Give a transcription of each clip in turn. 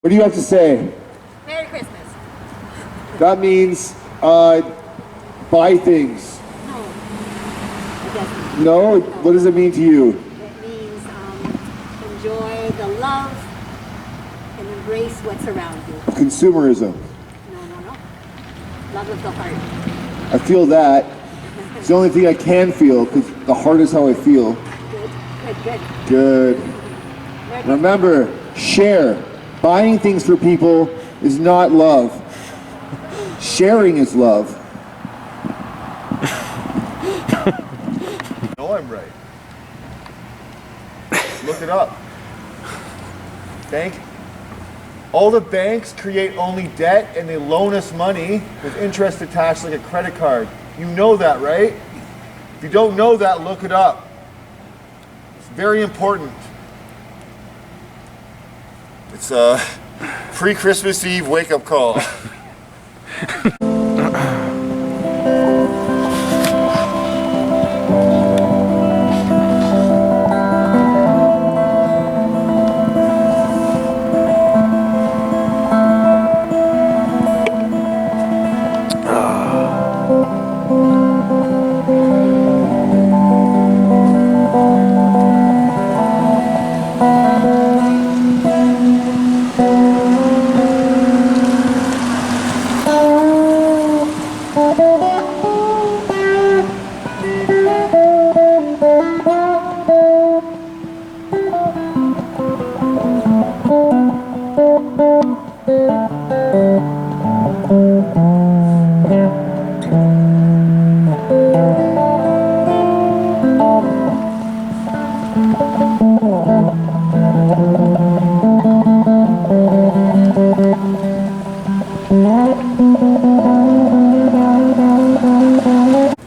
What do you have to say? Merry Christmas. That means buy things. No, it doesn't. No? What does it mean to you? It means enjoy the love and embrace what's around you. Consumerism. No. Love of the heart. I feel that. It's the only thing I can feel because the heart is how I feel. Good. Good. Remember, share. Buying things for people is not love. Sharing is love. No, I'm right. Look it up. All the banks create only debt and they loan us money with interest attached like a credit card. You know that, right? If you don't know that, look it up. It's very important. It's a pre-Christmas Eve wake-up call.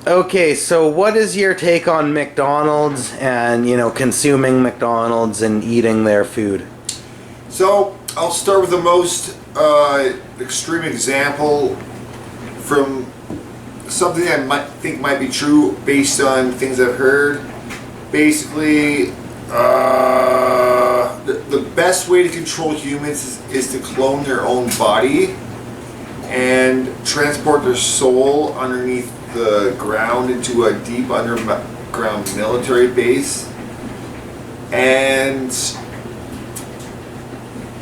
Okay, so what is your take on McDonald's and, consuming McDonald's and eating their food? So I'll start with the most extreme example from something I think might be true based on things I've heard. Basically, the best way to control humans is to clone their own body and transport their soul underneath the ground into a deep underground military base and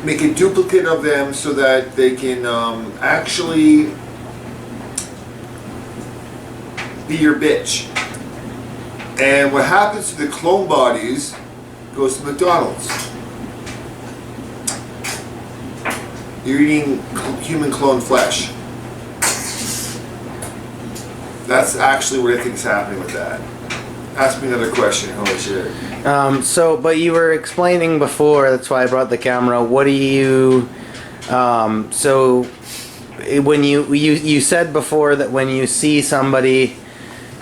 make a duplicate of them so that they can actually be your bitch. And what happens to the clone bodies goes to McDonald's. You're eating human clone flesh. That's actually what I think is happening with that. Ask me another question, holy shit. But you were explaining before, that's why I brought the camera. What do you, when you said before that when you see somebody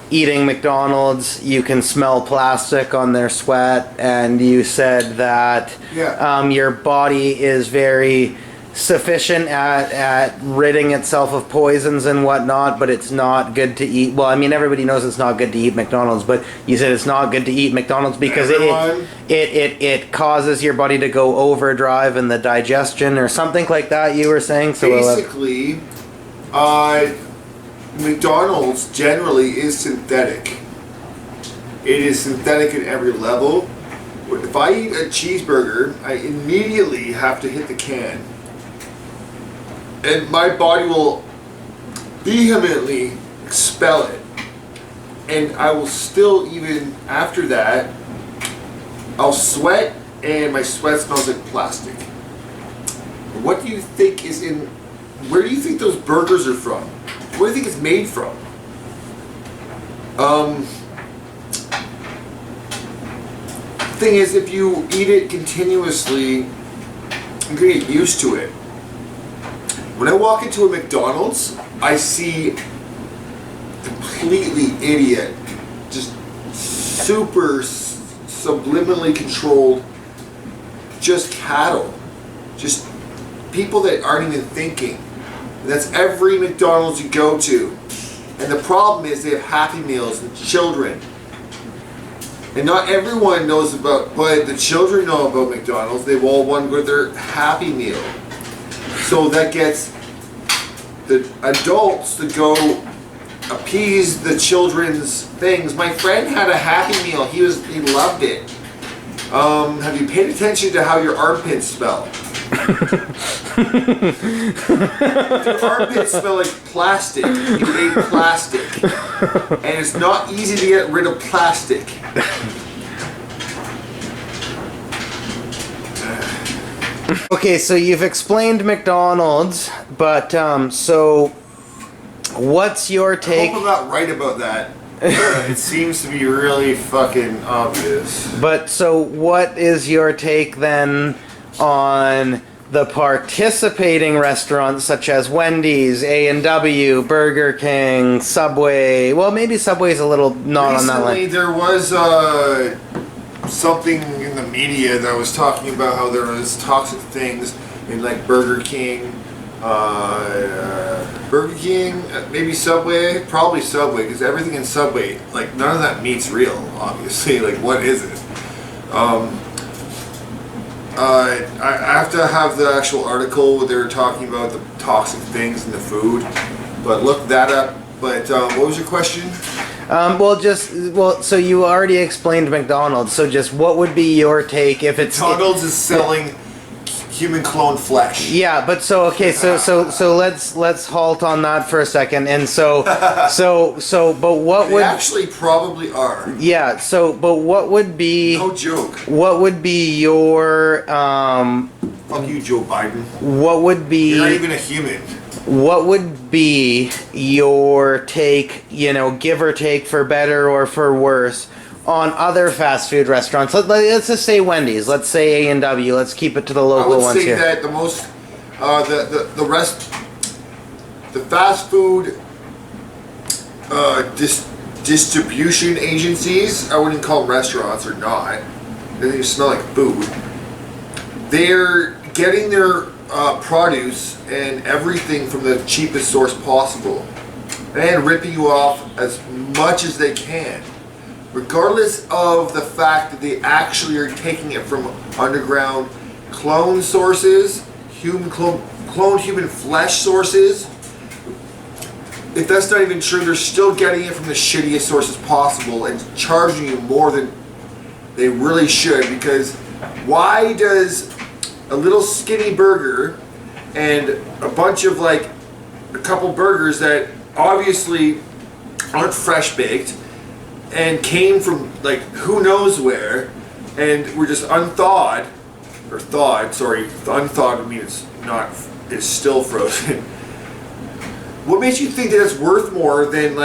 eating McDonald's, you can smell plastic on their sweat, and you said that your body is very sufficient at ridding itself of poisons and whatnot, but it's not good to eat. Well, I mean, everybody knows it's not good to eat McDonald's, but you said it's not good to eat McDonald's because it causes your body to go overdrive in the digestion or something like that, you were saying. So basically, McDonald's generally is synthetic. It is synthetic at every level. If I eat a cheeseburger, I immediately have to hit the can. And my body will vehemently expel it. And I will still, even after that, I'll sweat and my sweat smells like plastic. What do you think is in, where do you think those burgers are from? Where do you think it's made from? Thing is, if you eat it continuously, you're gonna get used to it. When I walk into a McDonald's, I see completely idiot, just super subliminally controlled, just cattle, just people that aren't even thinking. And that's every McDonald's you go to. And the problem is they have Happy Meals and children. And not everyone knows about, but the children know about McDonald's. They've all wanted to go to their Happy Meal. So that gets the adults to go appease the children's things. My friend had a Happy Meal. He loved it. Have you paid attention to how your armpits smell? Your armpits smell like plastic. You ate plastic. And it's not easy to get rid of plastic. Okay, so you've explained McDonald's, but so what's your I take? hope I'm not right about that. It seems to be really fucking obvious. But so what is your take then on the participating restaurants such as Wendy's, A&W, Burger King, Subway? Well, maybe Subway's a little not on that line. Recently, there was something in the media that was talking about how there was toxic things in like Burger King, maybe Subway, probably Subway, because everything in Subway, like none of that meat's real, obviously. Like, what is it? I have to have the actual article where they were talking about the toxic things in the food, but look that up. But what was your question? So you already explained McDonald's. So just what would be your take if it's McDonald's is selling human cloned flesh. Yeah, but so okay, so let's halt on that for a second. And so but what They would actually probably are. yeah, so but what would be No joke. what would be your Fuck you, Joe Biden. what would be You're not even a human. what would be your take, give or take, for better or for worse, on other fast food restaurants? Let's just say Wendy's. Let's say A&W. Let's keep it to the local I would ones say here. that the most, the fast food distribution agencies, I wouldn't call them restaurants or not. They smell like food. They're getting their produce and everything from the cheapest source possible and ripping you off as much as they can, regardless of the fact that they actually are taking it from underground clone sources, cloned human flesh sources. If that's not even true, they're still getting it from the shittiest sources possible and charging you more than they really should. Because why does a little skinny burger and a bunch of a couple burgers that obviously aren't fresh baked and came from who knows where and were just unthawed, or thawed, sorry, unthawed means it's still frozen. What makes you think that it's worth more than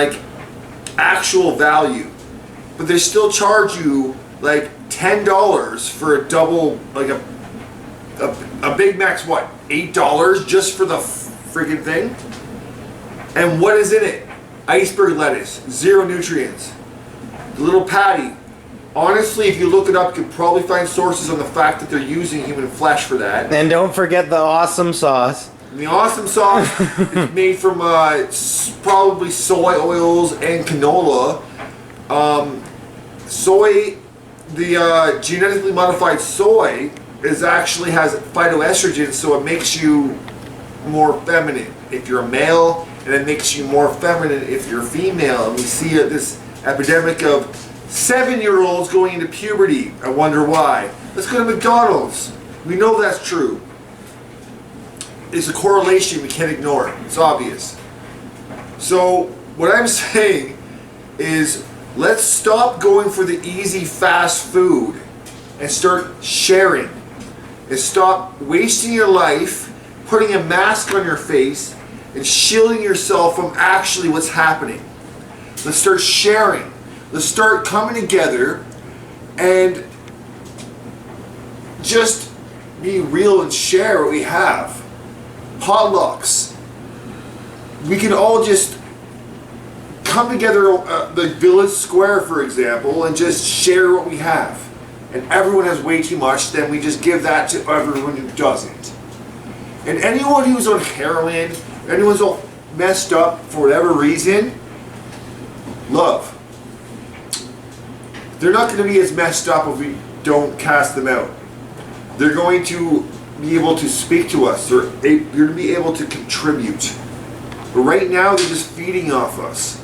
actual value? But they still charge you $10 for a double, a Big Mac's what, $8 just for the freaking thing? And what is in it? Iceberg lettuce, 0 nutrients. The little patty. Honestly, if you look it up, you could probably find sources on the fact that they're using human flesh for that. And don't forget the awesome sauce. And the awesome sauce is made from probably soy oils and canola. Soy, the genetically modified soy, actually has phytoestrogens, so it makes you more feminine if you're a male, and it makes you more feminine if you're female. And we see this epidemic of 7-year-olds going into puberty. I wonder why. Let's go to McDonald's. We know that's true. It's a correlation we can't ignore. It's obvious. So what I'm saying is, let's stop going for the easy fast food and start sharing. And stop wasting your life putting a mask on your face and shielding yourself from actually what's happening. Let's start sharing. Let's start coming together and just be real and share what we have. Potlucks. We can all just come together, the village square, for example, and just share what we have. And everyone has way too much, then we just give that to everyone who doesn't. And anyone who's on heroin, anyone's all messed up for whatever reason, love. They're not going to be as messed up if we don't cast them out. They're going to be able to speak to us. You're going to be able to contribute. But right now, they're just feeding off us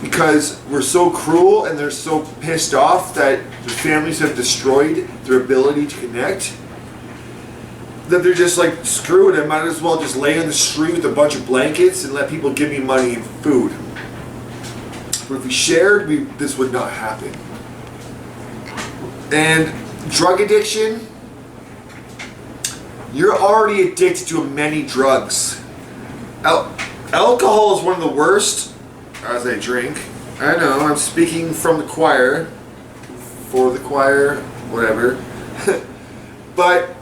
because we're so cruel and they're so pissed off that the families have destroyed their ability to connect, that they're just like, screw it, I might as well just lay on the street with a bunch of blankets and let people give me money and food. But if we shared, this would not happen. And drug addiction, you're already addicted to many drugs. Alcohol is one of the worst as I drink. I know, I'm speaking from the choir, for the choir, whatever. But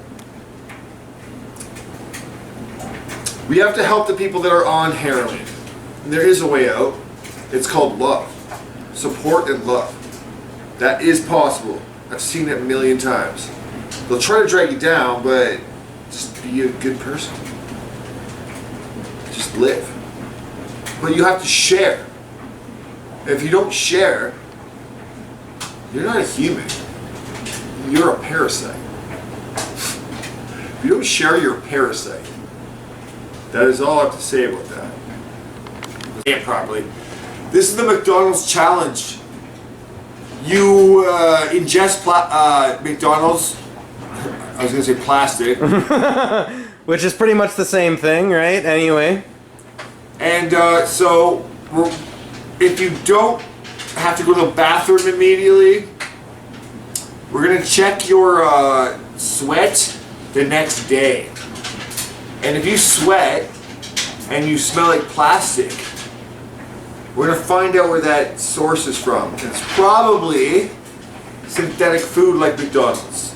we have to help the people that are on heroin. And there is a way out. It's called love. Support and love. That is possible. I've seen it a million times. They'll try to drag you down, but just be a good person. Just live. But you have to share. If you don't share, you're not a human. You're a parasite. If you don't share, you're a parasite. That is all I have to say about that. Say it properly. This is the McDonald's challenge. You ingest McDonald's. I was going to say plastic. Which is pretty much the same thing, right? Anyway. And so, if you don't have to go to the bathroom immediately, we're going to check your sweat the next day. And if you sweat and you smell like plastic, we're going to find out where that source is from. It's probably synthetic food like McDonald's.